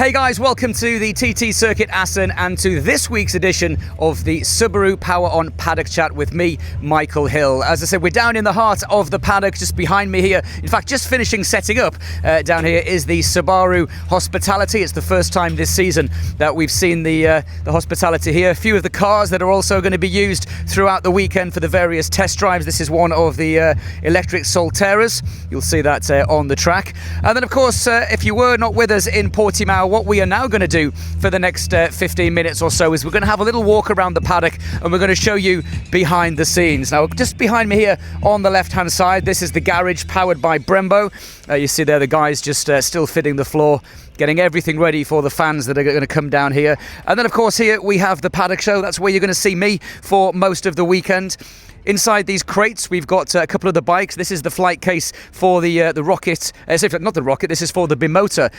Hey guys, welcome to the TT Circuit Assen and to this week's edition of the Subaru Power On Paddock Chat with me, Michael Hill. As I said, we're down in the heart of the paddock, just behind me here. In fact, just finishing setting up down here is the Subaru hospitality. It's the first time this season that we've seen the hospitality here. A few of the cars that are also going to be used throughout the weekend for the various test drives. This is one of the electric Solteras. You'll see that on the track. And then, of course, if you were not with us in Portimao, what we are now going to do for the next 15 minutes or so is we're going to have a little walk around the paddock and we're going to show you behind the scenes. Now, just behind me here on the left-hand side, this is the garage powered by Brembo. You see there the guys just still fitting the floor, getting everything ready for the fans that are going to come down here. And then, of course, here we have the paddock show. That's where you're going to see me for most of the weekend. Inside these crates, we've got a couple of the bikes. This is the flight case for the Rocket, not the Rocket, this is for the Bimota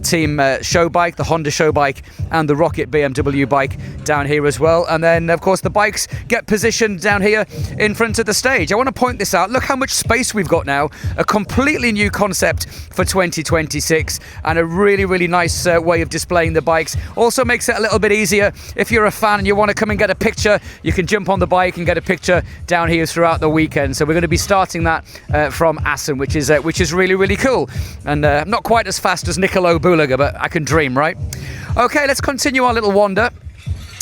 team show bike, the Honda show bike, and the Rocket BMW bike down here as well. And then, of course, the bikes get positioned down here in front of the stage. I want to point this out. Look how much space we've got now. A completely new concept for 2026 and a really, really nice way of displaying the bikes. Also makes it a little bit easier. If you're a fan and you want to come and get a picture, you can jump on the bike and get a picture down here throughout the weekend. So we're going to be starting that from Assen, which is really, really cool. And not quite as fast as Nicolo Bulaga, but I can dream, right? Okay, let's continue our little wander.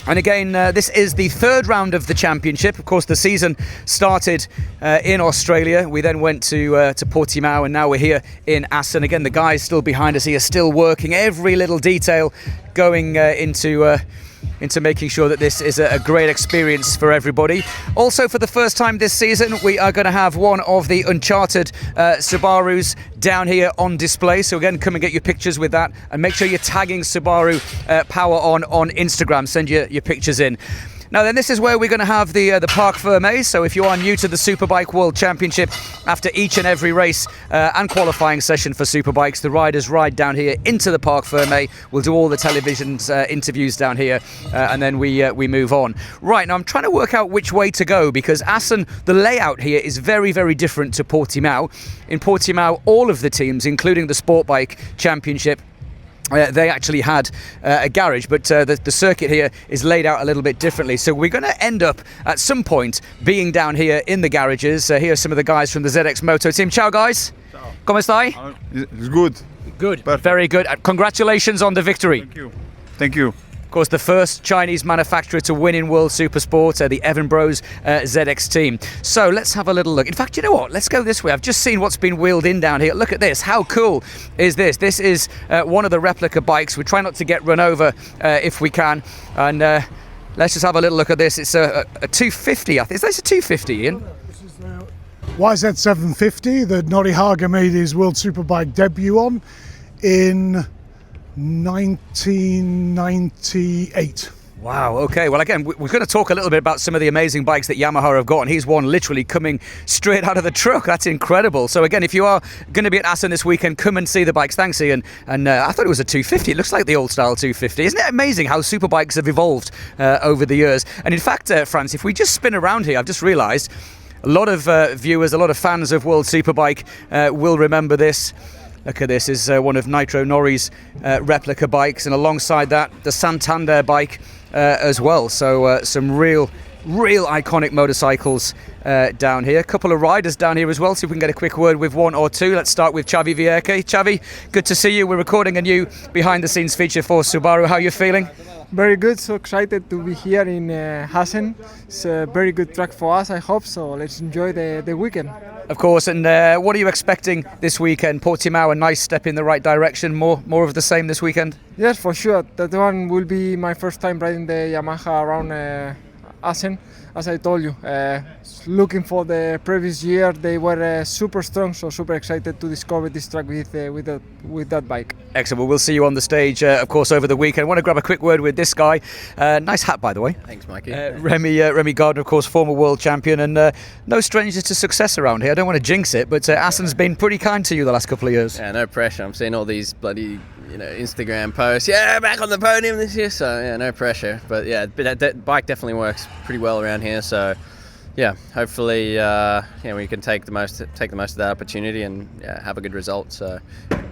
And again, this is the third round of the championship. Of course, the season started in Australia. We then went to Portimao, and now we're here in Assen. Again, the guys still behind us here, still working every little detail, going into making sure that this is a great experience for everybody. Also, for the first time this season, we are going to have one of the Uncharted Subarus down here on display. So again, come and get your pictures with that, and make sure you're tagging Subaru Power on Instagram. Send your pictures in. Now then, this is where we're going to have the Parc Fermé. So if you are new to the Superbike World Championship, after each and every race and qualifying session for Superbikes, the riders ride down here into the Parc Fermé. We'll do all the television interviews down here, and then we move on. Right, now I'm trying to work out which way to go, because Assen, the layout here is very, very different to Portimao. In Portimao, all of the teams, including the Sport Bike Championship, they actually had a garage, but the circuit here is laid out a little bit differently. So we're going to end up at some point being down here in the garages. Here are some of the guys from the ZX Moto team. Ciao, guys. Ciao. ¿Cómo estáis? It's good. Good. Perfect. Very good. Congratulations on the victory. Thank you. Thank you. Of course, the first Chinese manufacturer to win in World Supersport, the Evan Bros ZX team. So let's have a little look. In fact, you know what? Let's go this way. I've just seen what's been wheeled in down here. Look at this. How cool is this? This is one of the replica bikes. We try not to get run over if we can. And let's just have a little look at this. It's a 250, I think. Is this a 250, Ian? This is the YZ750 that Norihaga made his World Superbike debut on in 1998. Wow, okay. Well, again, we're going to talk a little bit about some of the amazing bikes that Yamaha have got, and he's one literally coming straight out of the truck. That's incredible. So again, if you are going to be at Assen this weekend, come and see the bikes. Thanks, Ian. And I thought it was a 250. It looks like the old style 250. Isn't it amazing how superbikes have evolved over the years? And in fact, Franz, if we just spin around here, I've just realised a lot of viewers, a lot of fans of World Superbike will remember this. Look at this, is one of Nitro Nori's replica bikes, and alongside that, the Santander bike as well. So some real iconic motorcycles down here. A couple of riders down here as well, so if we can get a quick word with one or two. Let's start with Xavi Vierke. Xavi, good to see you. We're recording a new behind-the-scenes feature for Subaru. How are you feeling? Very good, so excited to be here in Assen. It's a very good track for us, I hope, so let's enjoy the weekend. Of course, and what are you expecting this weekend? Portimao, a nice step in the right direction, more of the same this weekend? Yes, for sure. That one will be my first time riding the Yamaha around Assen. As I told you, looking for the previous year, they were super strong, so super excited to discover this track with that bike. Excellent. Well, we'll see you on the stage, of course, over the weekend. I want to grab a quick word with this guy. Nice hat, by the way. Thanks, Mikey. Remy Gardner, of course, former world champion, and no stranger to success around here. I don't want to jinx it, but Assen's been pretty kind to you the last couple of years. Yeah, no pressure. I'm seeing all these bloody Instagram posts. Yeah, back on the podium this year. So yeah, no pressure. But yeah, that bike definitely works pretty well around here. So yeah, hopefully we can take the most of that opportunity and have a good result. So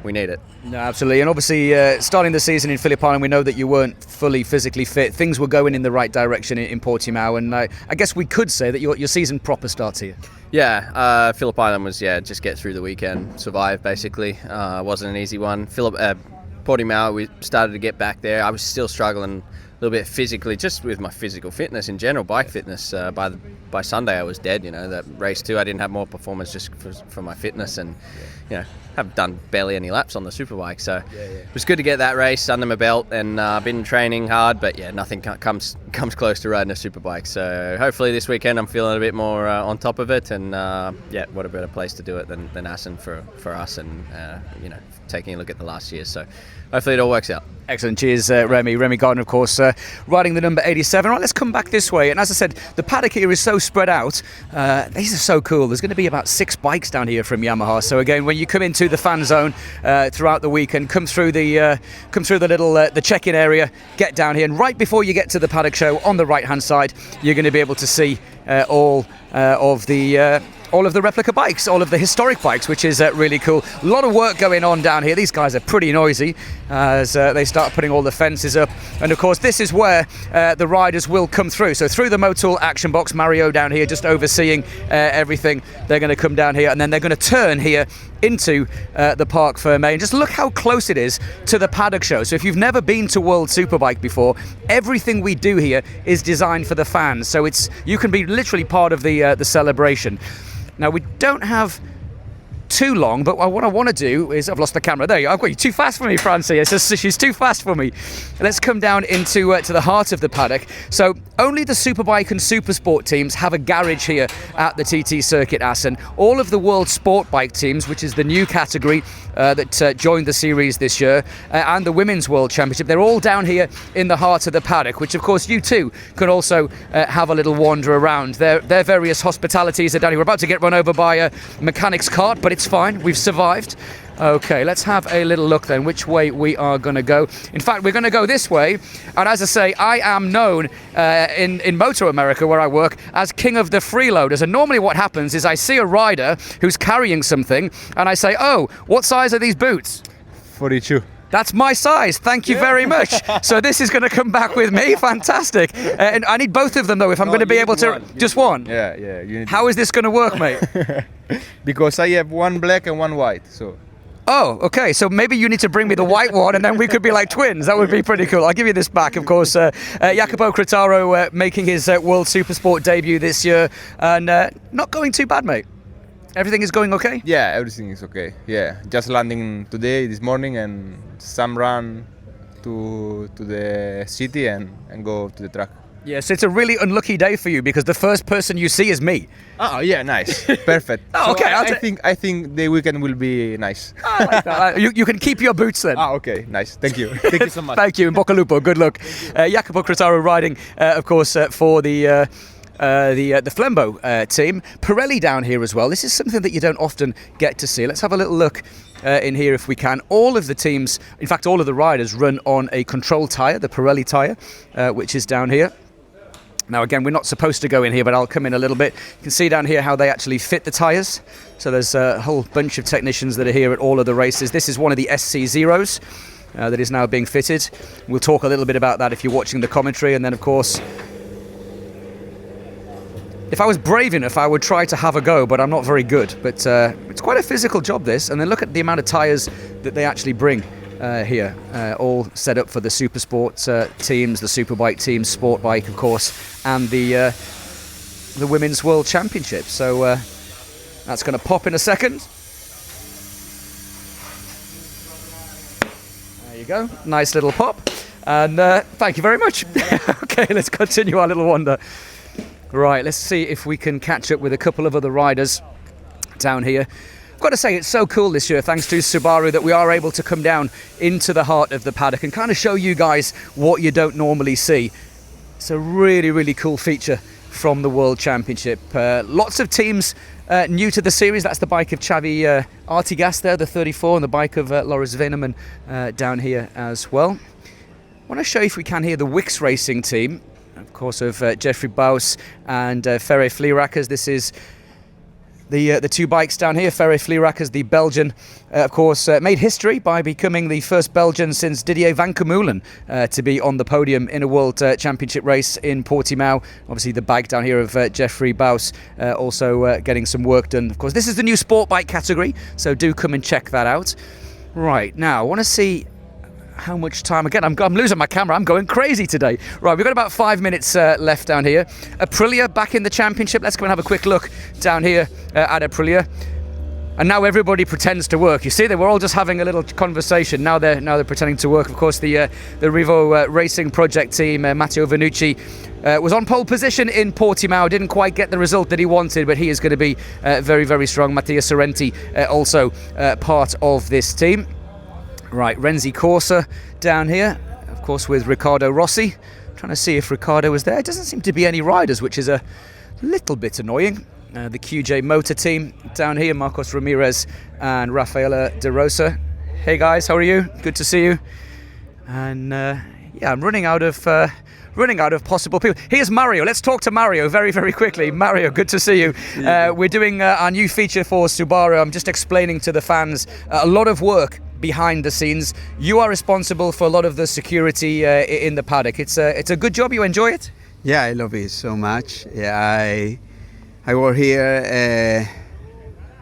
we need it. No, absolutely. And obviously, starting the season in Phillip Island, we know that you weren't fully physically fit. Things were going in the right direction in Portimao, and I guess we could say that your season proper starts here. Yeah, Phillip Island was just get through the weekend, survive basically. Wasn't an easy one. Portimao, we started to get back there. I was still struggling a little bit physically, just with my physical fitness in general, bike fitness. By Sunday I was dead. That race 2 I didn't have more performance just for my fitness, and have done barely any laps on the superbike. So it was good to get that race under my belt, and been training hard, but nothing comes close to riding a superbike. So hopefully this weekend I'm feeling a bit more on top of it, and what a better place to do it than Assen for us, and taking a look at the last year. So hopefully it all works out. Excellent. Cheers, Remy. Remy Gardner, of course, riding the number 87. Right, let's come back this way. And as I said, the paddock here is so spread out. These are so cool. There's going to be about 6 bikes down here from Yamaha. So again, when you come into the fan zone throughout the weekend, come through the little the check-in area, get down here, and right before you get to the paddock show, on the right-hand side, you're going to be able to see all of the replica bikes, all of the historic bikes, which is really cool. A lot of work going on down here. These guys are pretty noisy as they start putting all the fences up. And of course, this is where the riders will come through. So through the Motul action box, Mario down here just overseeing everything. They're going to come down here, and then they're going to turn here into the Parc Fermé. And just look how close it is to the paddock show. So if you've never been to World Superbike before, everything we do here is designed for the fans. So you can be literally part of the celebration. Now, we don't have too long, but what I want to do is... I've lost the camera. There you go. I've got you too fast for me, Francie. She's too fast for me. Let's come down into to the heart of the paddock. So only the Superbike and Supersport teams have a garage here at the TT Circuit Assen. All of the World Sport Bike teams, which is the new category that joined the series this year, and the Women's World Championship, they're all down here in the heart of the paddock, which of course you too can also have a little wander around. Their various hospitalities are down here. We're about to get run over by a mechanic's cart, but it's fine. We've survived. Okay, let's have a little look then which way we are going to go. In fact, we're going to go this way, and as I say, I am known in Moto America, where I work, as king of the freeloaders. And normally what happens is I see a rider who's carrying something, and I say, oh, what size are these boots? 42. That's my size. Thank you very much. So this is going to come back with me. Fantastic. And I need both of them, though, if I'm going to be able to... Just one? Yeah. You need How is this going to work, mate? Because I have one black and one white, so... Oh, okay. So maybe you need to bring me the white one, and then we could be like twins. That would be pretty cool. I'll give you this back, of course. Jacopo Cretaro making his World Supersport debut this year, and not going too bad, mate. Everything is going okay? Yeah, everything is okay. Yeah, just landing this morning, and some run to the city and go to the track. Yes, it's a really unlucky day for you because the first person you see is me. Oh yeah, nice, perfect. Oh, okay. So I think the weekend will be nice. I like that. You can keep your boots then. Okay, nice. Thank you. Thank you so much. Thank you, and Bocca Lupo. Good luck. Jacopo Cretaro riding, of course, for the Flembo team. Pirelli down here as well. This is something that you don't often get to see. Let's have a little look in here if we can. All of the teams, in fact all of the riders, run on a control tyre, the Pirelli tyre, which is down here. Now again, we're not supposed to go in here, but I'll come in a little bit. You can see down here how they actually fit the tyres. So there's a whole bunch of technicians that are here at all of the races. This is one of the SC Zeros that is now being fitted. We'll talk a little bit about that if you're watching the commentary, and then of course, if I was brave enough, I would try to have a go, but I'm not very good. But it's quite a physical job, this. And then look at the amount of tyres that they actually bring here, all set up for the Supersport teams, the Superbike teams, Sport Bike, of course, and the Women's World Championship. So that's going to pop in a second. There you go. Nice little pop. And thank you very much. Okay, let's continue our little wander. Right, let's see if we can catch up with a couple of other riders down here. I've got to say, it's so cool this year, thanks to Subaru, that we are able to come down into the heart of the paddock and kind of show you guys what you don't normally see. It's a really, really cool feature from the World Championship. Lots of teams new to the series. That's the bike of Xavi Artigas there, the 34, and the bike of Loris Veneman down here as well. I want to show you, if we can, here the Wix Racing team, of course, of Jeffrey Baus and Ferre Flierackers. This is the two bikes down here. Ferry Vlierackers, the Belgian, of course, made history by becoming the first Belgian since Didier Van Kemoolen to be on the podium in a World Championship race in Portimao. Obviously, the bike down here of Jeffrey Baus also getting some work done. Of course, this is the new sport bike category, so do come and check that out. Right, now, I want to see how much time again. I'm losing my camera. I'm going crazy today. Right, we've got about 5 minutes left down here. Aprilia back in the championship. Let's go and have a quick look down here at Aprilia. And now everybody pretends to work. You see, they were all just having a little conversation. Now they're pretending to work. Of course, the Revo Racing project team, Matteo Vanucci, was on pole position in Portimao. Didn't quite get the result that he wanted, but he is going to be very, very strong. Mattia Sorrenti also part of this team. Right, Renzi Corsa down here, of course, with Riccardo Rossi. Trying to see if Riccardo was there. It doesn't seem to be any riders, which is a little bit annoying. The QJ Motor team down here, Marcos Ramirez and Rafaela De Rosa. Hey guys, how are you? Good to see you. And yeah, I'm running out of possible people. Here's Mario. Let's talk to Mario very, very quickly. Mario, good to see you. We're doing our new feature for Subaru. I'm just explaining to the fans a lot of work behind the scenes. You are responsible for a lot of the security in the paddock. It's a good job. You enjoy it? Yeah, I love it so much. Yeah, I work here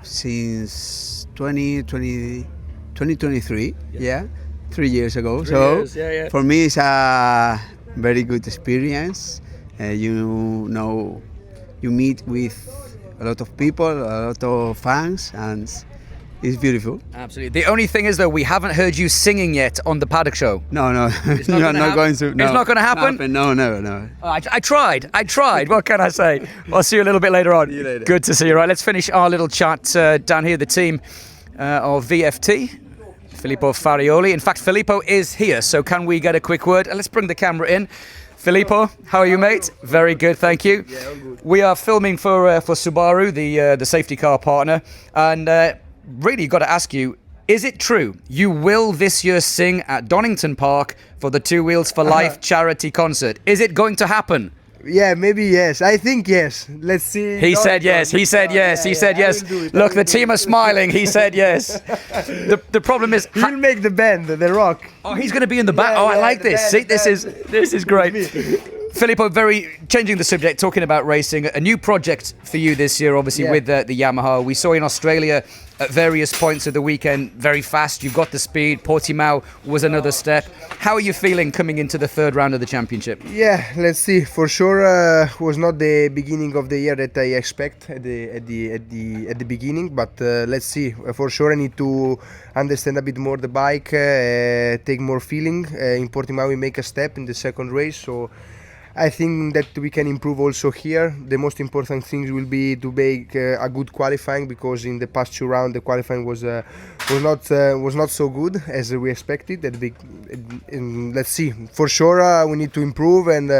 since 2023. Yeah, 3 years ago. For me, it's a very good experience. You know, you meet with a lot of people, a lot of fans, and it's beautiful. Absolutely. The only thing is, though, we haven't heard you singing yet on the Paddock Show. No, It's not going to. No. It's not going to happen? No. Oh, I tried. What can I say? I'll see you a little bit later on. See you later. Good to see you. Right, let's finish our little chat down here. The team of VFT, Filippo Farioli. In fact, Filippo is here, so can we get a quick word? Let's bring the camera in. Filippo, how are you, mate? Very good, thank you. Yeah, all good. We are filming for Subaru, the safety car partner, and really got to ask you, is it true you will this year sing at Donington Park for the Two Wheels for Life charity concert? Is it going to happen? Yeah, maybe yes. I think yes. Let's see. He said yes. He said yes. He said yes. Look, the team are smiling. He said yes. The problem is He'll make the band, the rock. oh, he's going to be in the back. Yeah, Oh, I yeah, like the this. band, See, the this is great. Filippo, very changing the subject, talking about racing. A new project for you this year, obviously, Yeah. with the Yamaha. We saw in Australia at various points of the weekend, very fast. You've got the speed. Portimao was another step. How are you feeling coming into the third round of the championship? Yeah, let's see. For sure, was not the beginning of the year that I expect at the beginning, but let's see. For sure, I need to understand a bit more the bike, take more feeling. In Portimao, we make a step in the second race, so I think that we can improve also here. The most important things will be to make a good qualifying, because in the past two rounds the qualifying was not so good as we expected. Let's see. For sure, we need to improve and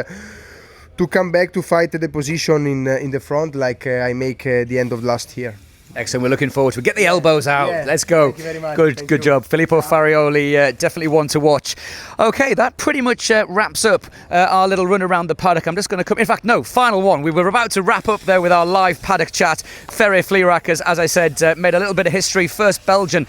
to come back to fight the position in the front, like I make the end of last year. Excellent. We're looking forward to it. Get the elbows out. Yeah. Let's go. Thank you very much. Good Thank you. job. Filippo Farioli, definitely one to watch. Okay, that pretty much wraps up our little run around the paddock. I'm just going to come. In fact, no, final one. We were about to wrap up there with our live paddock chat. Ferry Vlierackers, as I said, made a little bit of history. First Belgian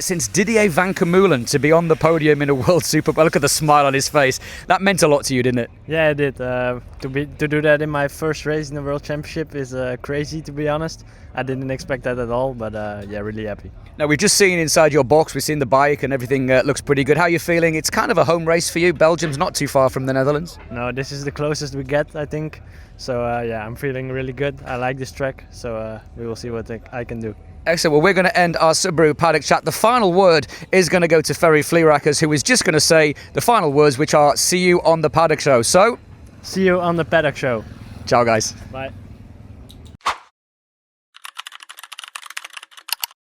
since Didier Van Kemoolen to be on the podium in a World Superbike. Look at the smile on his face. That meant a lot to you, didn't it? Yeah, it did. To do that in my first race in the World Championship is crazy, to be honest. I didn't expect that at all, but yeah, really happy. Now, we've just seen inside your box, we've seen the bike and everything looks pretty good. How are you feeling? It's kind of a home race for you. Belgium's not too far from the Netherlands. No, this is the closest we get, I think. So yeah, I'm feeling really good. I like this track, so we will see what I can do. Excellent. Well, we're going to end our Subaru paddock chat. The final word is going to go to Ferry Vlierackers, who is just going to say the final words, which are see you on the paddock show. So, See you on the Paddock Show. ciao, guys. Bye.